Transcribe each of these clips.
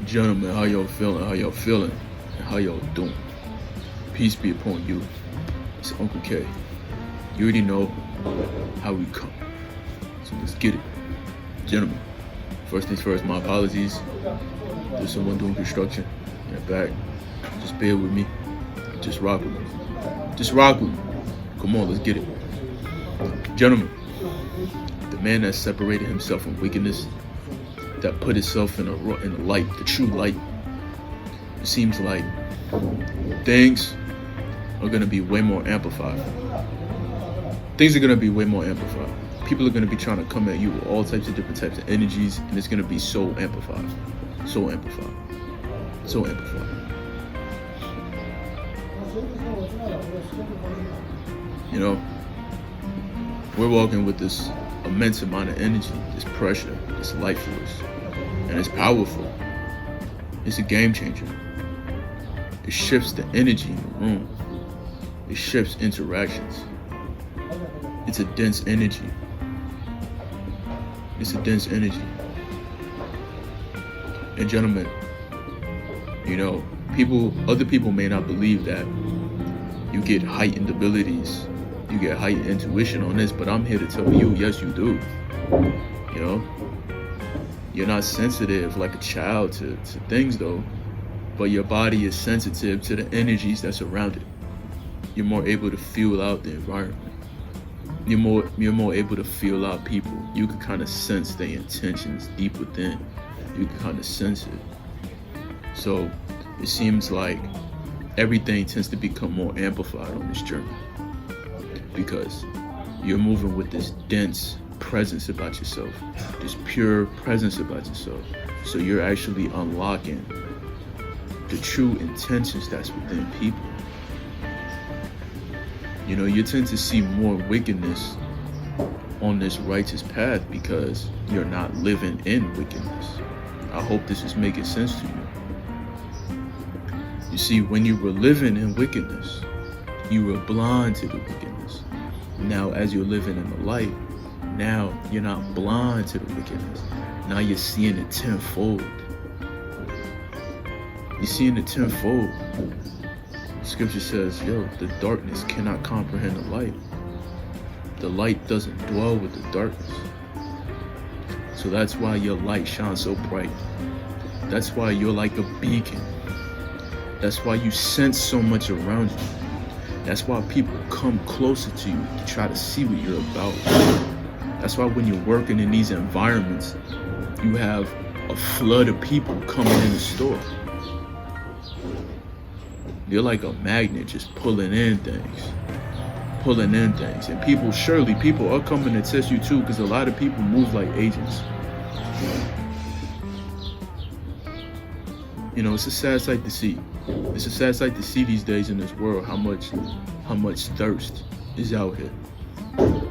Gentlemen, how y'all feeling? How y'all feeling? And how y'all doing? Peace be upon you. It's Uncle K. You already know how we come. So let's get it. Gentlemen, first things first, my apologies. There's someone doing construction in the back. Just bear with me. Just rock with me. Just rock with me. Come on, let's get it. Gentlemen, the man that separated himself from wickedness, that put itself in the light, the true light, it seems like things are going to be way more amplified. Things are going to be way more amplified. People are going to be trying to come at you with all types of different types of energies, and it's going to be so amplified. So amplified. So amplified. You know, we're walking with this immense amount of energy, this pressure, this life force, and it's powerful. It's a game changer. It shifts the energy in the room. It shifts interactions. It's a dense energy. It's a dense energy. And gentlemen, you know, other people may not believe that you get heightened abilities, you get heightened intuition on this, but I'm here to tell you, yes, you do. You know, you're not sensitive like a child to things though, but your body is sensitive to the energies that surround it. You're more able to feel out the environment. You're more able to feel out people. You can kind of sense their intentions deep within. You can kind of sense it. So it seems like everything tends to become more amplified on this journey because you're moving with this dense presence about yourself, this pure presence about yourself. So you're actually unlocking the true intentions that's within people. You know, you tend to see more wickedness on this righteous path because you're not living in wickedness. I hope this is making sense to you. You see, when you were living in wickedness, you were blind to the wickedness. Now, as you're living in the light, now you're not blind to the wickedness. Now you're seeing it tenfold. You're seeing it tenfold. Scripture says, the darkness cannot comprehend the light. The light doesn't dwell with the darkness. So that's why your light shines so bright. That's why you're like a beacon. That's why you sense so much around you. That's why people come closer to you to try to see what you're about. That's why when you're working in these environments, you have a flood of people coming in the store. You're like a magnet just pulling in things. And people are coming to test you too, because a lot of people move like agents. You know, it's a sad sight to see. It's a sad sight to see these days in this world how much thirst is out here.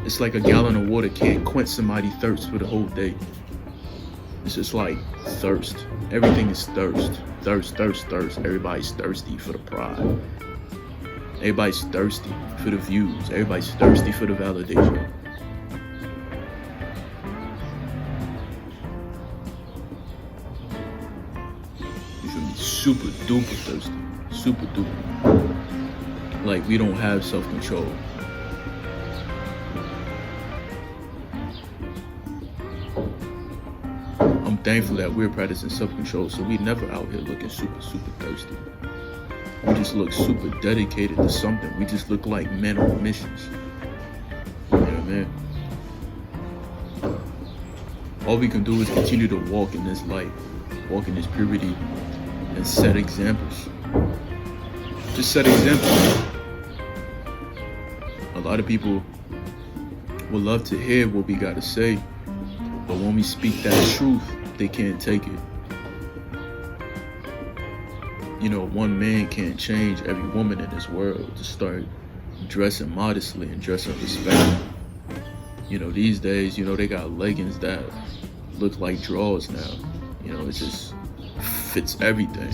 It's like a gallon of water can't quench somebody's thirst for the whole day. It's just like thirst. Everything is thirst. Thirst. Everybody's thirsty for the pride. Everybody's thirsty for the views. Everybody's thirsty for the validation. You feel me? Super duper thirsty. Super duper. Like we don't have self-control. I'm thankful that we're practicing self-control, so we never out here looking super thirsty. We just look super dedicated to something. We just look like men on missions. You know what I mean? All we can do is continue to walk in this light, walk in this purity, and set examples. Just set examples. A lot of people would love to hear what we got to say, but when we speak that truth, they can't take it. You know, one man can't change every woman in this world to start dressing modestly and dressing respectfully. You know, these days, you know, they got leggings that look like drawers now. You know, it just fits everything.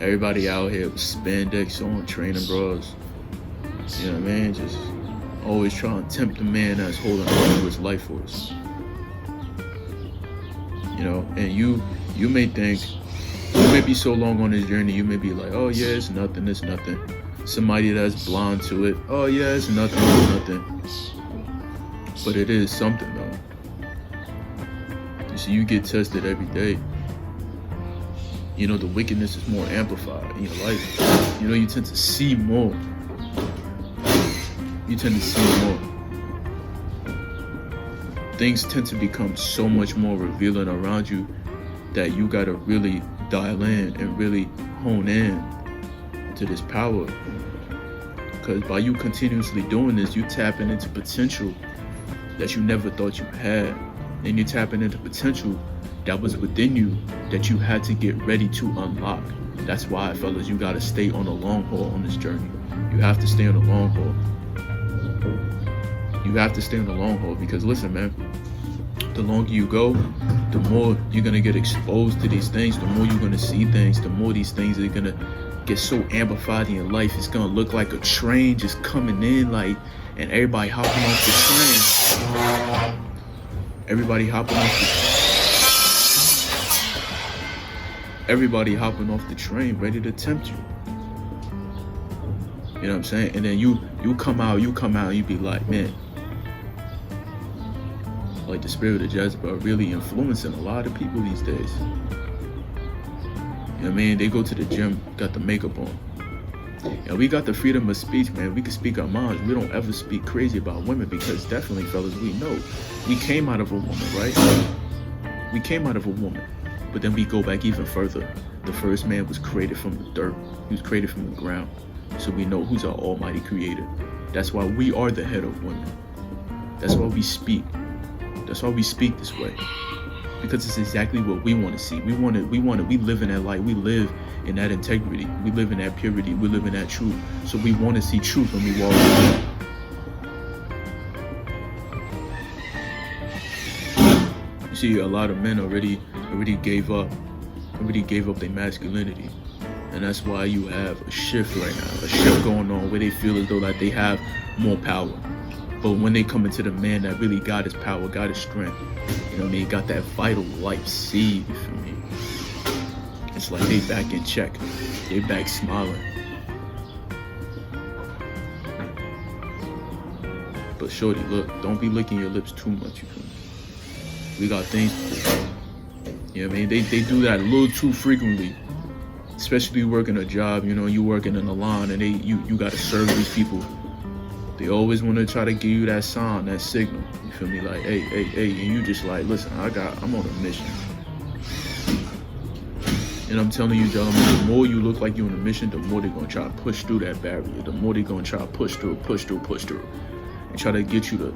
Everybody out here with spandex on, training bras. You know what I mean? Just always trying to tempt the man that's holding on to his life force. You know, and you may think You may be so long on this journey, you may be like, oh yeah, it's nothing, it's nothing. Somebody that's blind to it, oh yeah, it's nothing, it's nothing. But it is something though. You see, you get tested every day. You know, the wickedness is more amplified in your life. You know, you tend to see more. You tend to see more. Things tend to become so much more revealing around you that you gotta really dial in and really hone in to this power. Because by you continuously doing this, you tapping into potential that you never thought you had. And you're tapping into potential that was within you that you had to get ready to unlock. That's why, fellas, you gotta stay on the long haul on this journey. You have to stay on the long haul. You have to stay on the long haul because listen, man, the longer you go, the more you're gonna get exposed to these things, the more you're gonna see things, the more these things are gonna get so amplified in your life. It's gonna look like a train just coming in, like, and everybody hopping off the train. Everybody hopping off the train, ready to tempt you. You know what I'm saying? And then you come out, and you be like, man, like the spirit of Jezebel really influencing a lot of people these days. You know what I mean? They go to the gym, got the makeup on. Yeah, we got the freedom of speech, man. We can speak our minds. We don't ever speak crazy about women because definitely, fellas, we know we came out of a woman, right? We came out of a woman, but then we go back even further. The first man was created from the dirt. He was created from the ground. So we know who's our almighty creator. That's why we are the head of women. That's why we speak. That's why we speak this way. Because it's exactly what we want to see. We live in that light. We live in that integrity. We live in that purity. We live in that truth. So we want to see truth when we walk around. You see, a lot of men already gave up their masculinity. And that's why you have a shift right now, a shift going on where they feel as though that they have more power. But when they come into the man that really got his power, got his strength, you know what I mean, got that vital life seed, you feel me? It's like they back in check. They back smiling. But shorty, look, don't be licking your lips too much, you feel me? We got things to do. You know what I mean? They do that a little too frequently. Especially working a job, you know, you working in the line and you gotta serve these people. They always want to try to give you that sign, that signal. You feel me? Like, hey, and you just like, listen, I'm on a mission. And I'm telling you, gentlemen, the more you look like you're on a mission, the more they're gonna try to push through that barrier. The more they're gonna try to push through, and try to get you to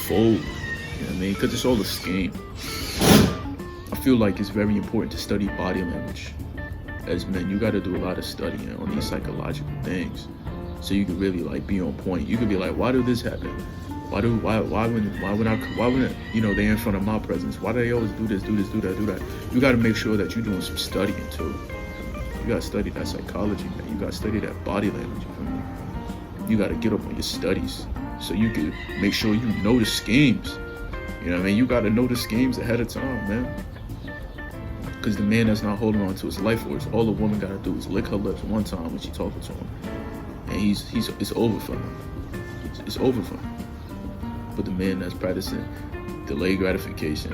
fold. You know what I mean? Because it's all a scheme. I feel like it's very important to study body language. As men, you got to do a lot of studying on these psychological things, so you can really like be on point. You could be like, why did this happen? Why when you know, they're in front of my presence? Why do they always do this, do that? You got to make sure that you're doing some studying too. You got to study that psychology, man. You got to study that body language. You got to get up on your studies so you can make sure you know the schemes. You know what I mean? You got to know the schemes ahead of time, man. Because the man that's not holding on to his life force, all the woman got to do is lick her lips one time when she talking to him, and it's over for him. It's over for him. But the man that's practicing delayed gratification,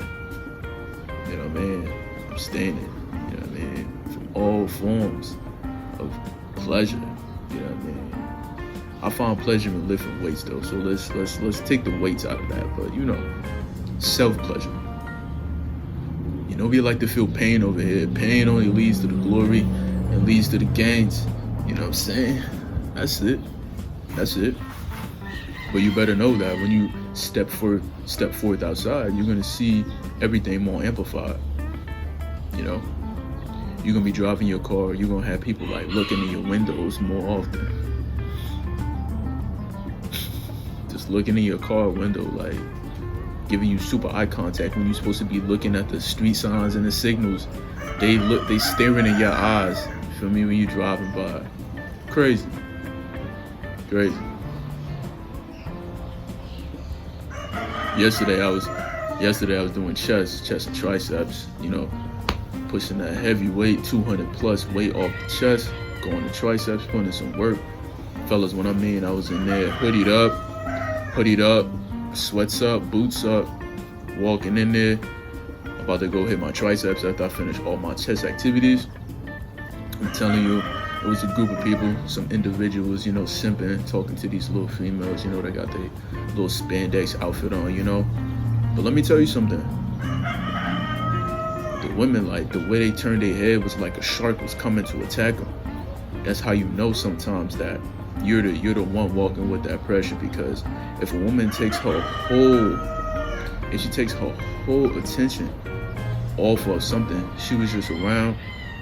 you know what I mean, abstaining, you know what I mean, from all forms of pleasure, you know what I mean. I find pleasure in lifting weights though, so let's take the weights out of that. But you know, self-pleasure. You know, we like to feel pain over here. Pain only leads to the glory and leads to the gains. You know what I'm saying? That's it. But you better know that when you step forth outside, you're gonna see everything more amplified. You know, you're gonna be driving your car. You're gonna have people like looking in your windows more often. Just looking in your car window, like giving you super eye contact when you're supposed to be looking at the street signs and the signals. They staring in your eyes. You feel me? When you're driving by, crazy. Yesterday I was doing chest and triceps. You know, pushing that heavy weight, 200 plus weight off the chest, going to triceps, putting in some work. Fellas, what I mean, I was in there hoodied up, sweats up, boots up, walking in there, about to go hit my triceps after I finish all my chest activities. I'm telling you, it was a group of people, some individuals, simping, talking to these little females, they got their little spandex outfit on, But let me tell you something. The women, like, the way they turned their head was like a shark was coming to attack them. That's how you know sometimes that you're the one walking with that pressure, because if a woman takes her whole attention off of something she was just around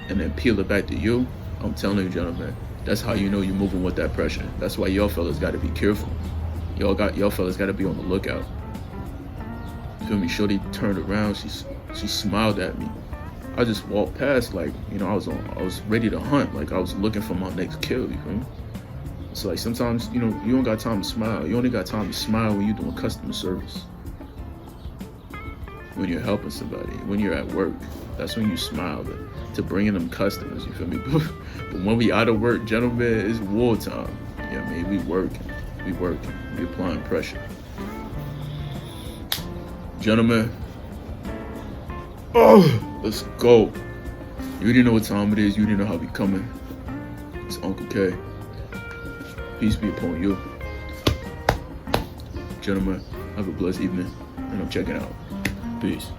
and then peel it back to you, I'm telling you, gentlemen, that's how you know you're moving with that pressure. That's why y'all fellas got to be careful. Y'all fellas got to be on the lookout. You feel me? Shorty turned around, she smiled at me. I just walked past, like, I was ready to hunt, like I was looking for my next kill. You feel me? So like sometimes, you don't got time to smile. You only got time to smile when you're doing customer service, when you're helping somebody, when you're at work. That's when you smile to bringing them customers. You feel me? But when we out of work, gentlemen, it's wartime. Yeah, I mean, we working, we applying pressure. Gentlemen, let's go. You already know what time it is. You already know how we coming. It's Uncle K. Peace be upon you. Gentlemen, have a blessed evening, and I'm checking out. Peace.